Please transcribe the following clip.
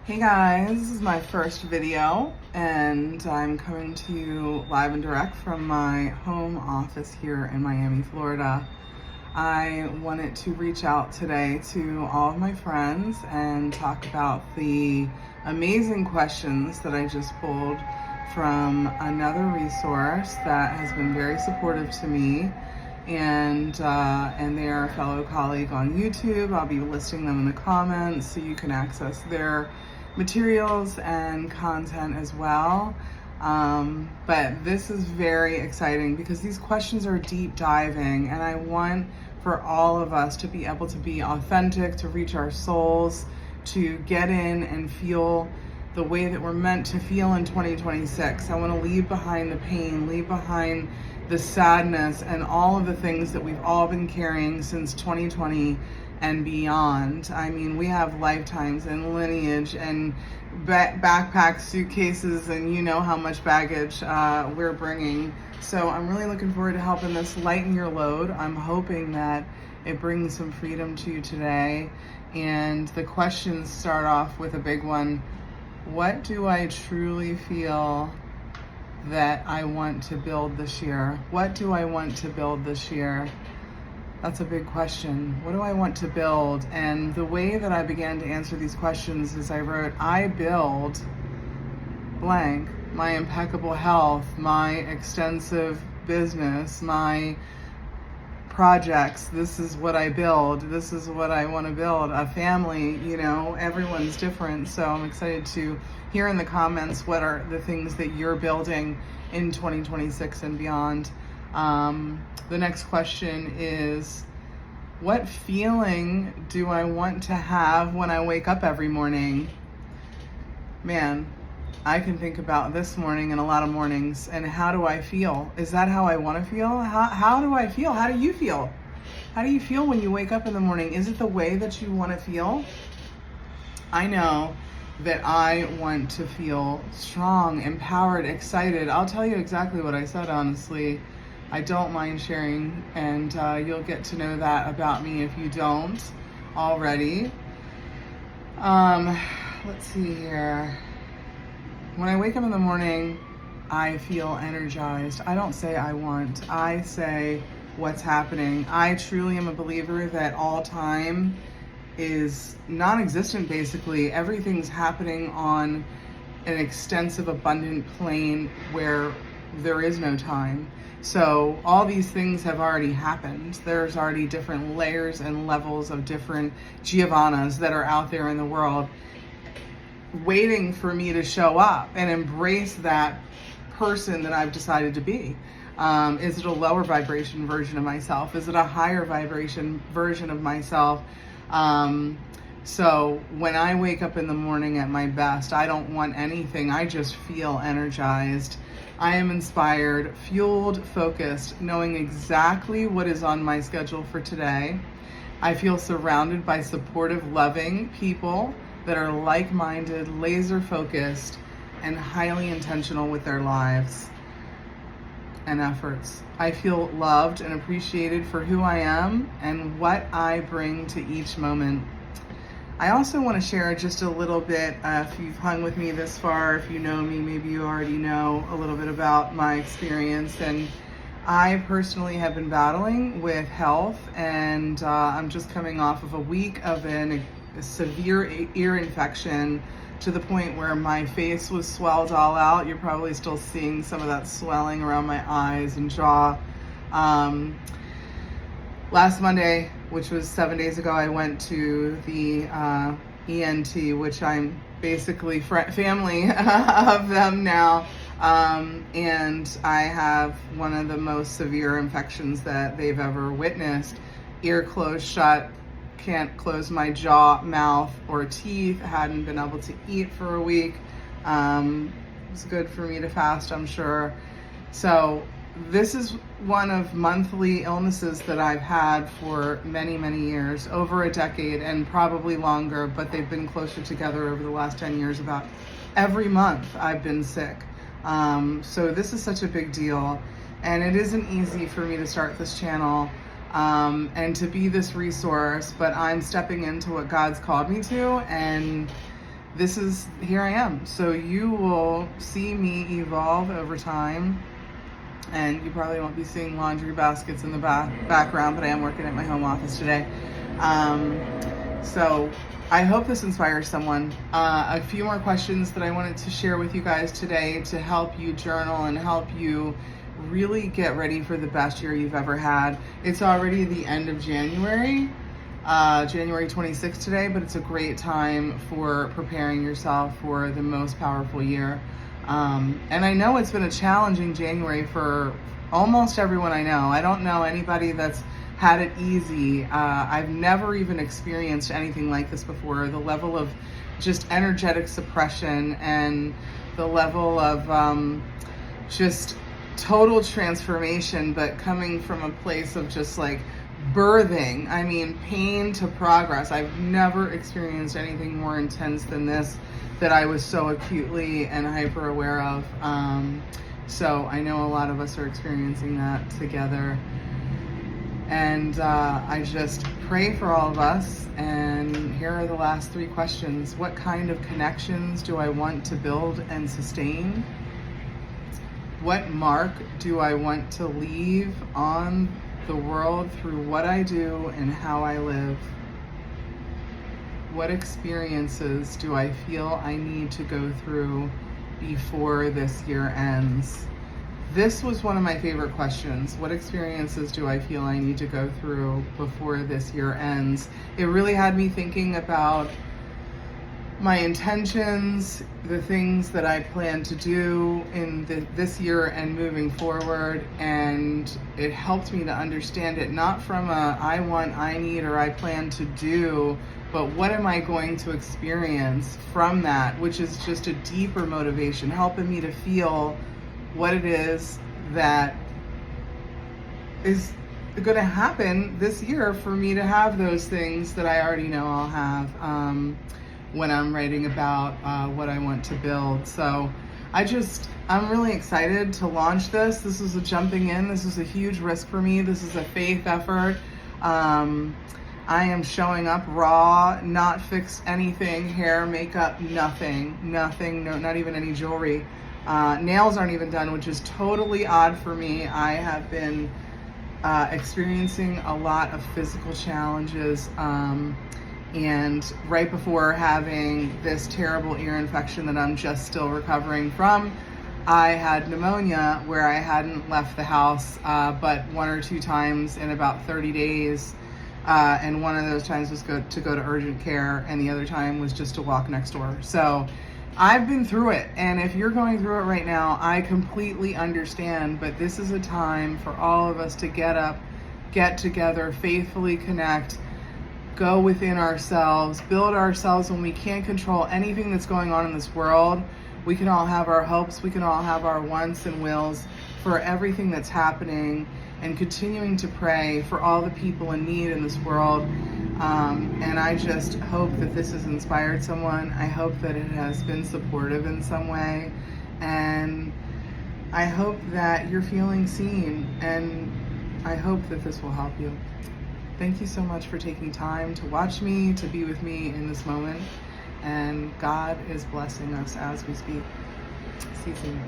Hey guys, this is my first video and I'm coming to you live and direct from my home office here in Miami, Florida. I wanted to reach out today to all of my friends and talk about the amazing questions that I just pulled from another resource that has been very supportive to me, and they are a fellow colleague on YouTube. I'll be listing them in the comments so you can access their materials and content as well. But this is very exciting because these questions are deep diving, and I want for all of us to be able to be authentic, to reach our souls, to get in and feel the way that we're meant to feel in 2026. I want to leave behind the pain, leave behind the sadness, and all of the things that we've all been carrying since 2020 and beyond. I mean, we have lifetimes and lineage and backpacks, suitcases, and you know how much baggage we're bringing. So I'm really looking forward to helping this lighten your load. I'm hoping that it brings some freedom to you today. And the questions start off with a big one. What do I truly feel that I want to build this year? What do I want to build this year? That's a big question. What do I want to build? And the way that I began to answer these questions is I wrote, I build blank, my impeccable health, my extensive business, my projects. This is what I build. This is what I want to build. A family, you know, everyone's different. So I'm excited to hear in the comments what are the things that you're building in 2026 and beyond. The next question is, what feeling do I want to have when I wake up every morning? Man, I can think about this morning and a lot of mornings, and how do I feel? Is that how I want to feel? How do I feel? How do you feel? How do you feel when you wake up in the morning? Is it the way that you want to feel? I know that I want to feel strong, empowered, excited. I'll tell you exactly what I said, honestly. I don't mind sharing, and you'll get to know that about me if you don't already. Let's see here. When I wake up in the morning, I feel energized. I don't say I want, I say what's happening. I truly am a believer that all time is non-existent, basically. Everything's happening on an extensive, abundant plane where there is no time. So all these things have already happened. There's already different layers and levels of different Giovannas that are out there in the world waiting for me to show up and embrace that person that I've decided to be. Is it a lower vibration version of myself? Is it a higher vibration version of myself? So when I wake up in the morning at my best, I don't want anything. I just feel energized. I am inspired, fueled, focused, knowing exactly what is on my schedule for today. I feel surrounded by supportive, loving people that are like-minded, laser-focused, and highly intentional with their lives and efforts. I feel loved and appreciated for who I am and what I bring to each moment. I also want to share just a little bit, if you've hung with me this far, if you know me, maybe you already know a little bit about my experience. And I personally have been battling with health, and I'm just coming off of a week of a severe ear infection to the point where my face was swelled all out. You're probably still seeing some of that swelling around my eyes and jaw. Last Monday, which was 7 days ago, I went to the ENT, which I'm basically family of them now. And I have one of the most severe infections that they've ever witnessed. Ear closed shut, can't close my jaw, mouth, or teeth. Hadn't been able to eat for a week. It's good for me to fast, I'm sure. So this is one of monthly illnesses that I've had for many, many years, over a decade and probably longer, but they've been closer together over the last 10 years. About every month I've been sick. So this is such a big deal, and it isn't easy for me to start this channel and to be this resource, but I'm stepping into what God's called me to, and here I am. So you will see me evolve over time, and you probably won't be seeing laundry baskets in the background, but I am working at my home office today. So I hope this inspires someone. A few more questions that I wanted to share with you guys today to help you journal and help you really get ready for the best year you've ever had. It's already the end of January, January 26th today, but it's a great time for preparing yourself for the most powerful year. And I know it's been a challenging January for almost everyone I know. I don't know anybody that's had it easy. I've never even experienced anything like this before. The level of just energetic suppression and the level of just total transformation, but coming from a place of just like birthing. I mean, pain to progress. I've never experienced anything more intense than this that I was so acutely and hyper aware of. So I know a lot of us are experiencing that together. And I just pray for all of us. And here are the last 3 questions. What kind of connections do I want to build and sustain? What mark do I want to leave on the world through what I do and how I live? What experiences do I feel I need to go through before this year ends? This was one of my favorite questions. What experiences do I feel I need to go through before this year ends? It really had me thinking about my intentions, the things that I plan to do in this year and moving forward, and it helped me to understand it not from a I want, I need, or I plan to do, but what am I going to experience from that, which is just a deeper motivation, helping me to feel what it is that is going to happen this year for me to have those things that I already know I'll have when I'm writing about what I want to build. So I'm really excited to launch this. This is a jumping in. This is a huge risk for me. This is a faith effort. I am showing up raw, not fixed anything, hair, makeup, nothing, no, not even any jewelry. Nails aren't even done, which is totally odd for me. I have been experiencing a lot of physical challenges, and right before having this terrible ear infection that I'm just still recovering from, I had pneumonia where I hadn't left the house but 1 or 2 times in about 30 days. And one of those times was to go to urgent care, and the other time was just to walk next door. So I've been through it, and if you're going through it right now, I completely understand, but this is a time for all of us to get up, get together, faithfully connect, go within ourselves, build ourselves. When we can't control anything that's going on in this world, we can all have our hopes, we can all have our wants and wills for everything that's happening, and continuing to pray for all the people in need in this world. And I just hope that this has inspired someone. I hope that it has been supportive in some way. And I hope that you're feeling seen, and I hope that this will help you. Thank you so much for taking time to watch me, to be with me in this moment. And God is blessing us as we speak. See you soon.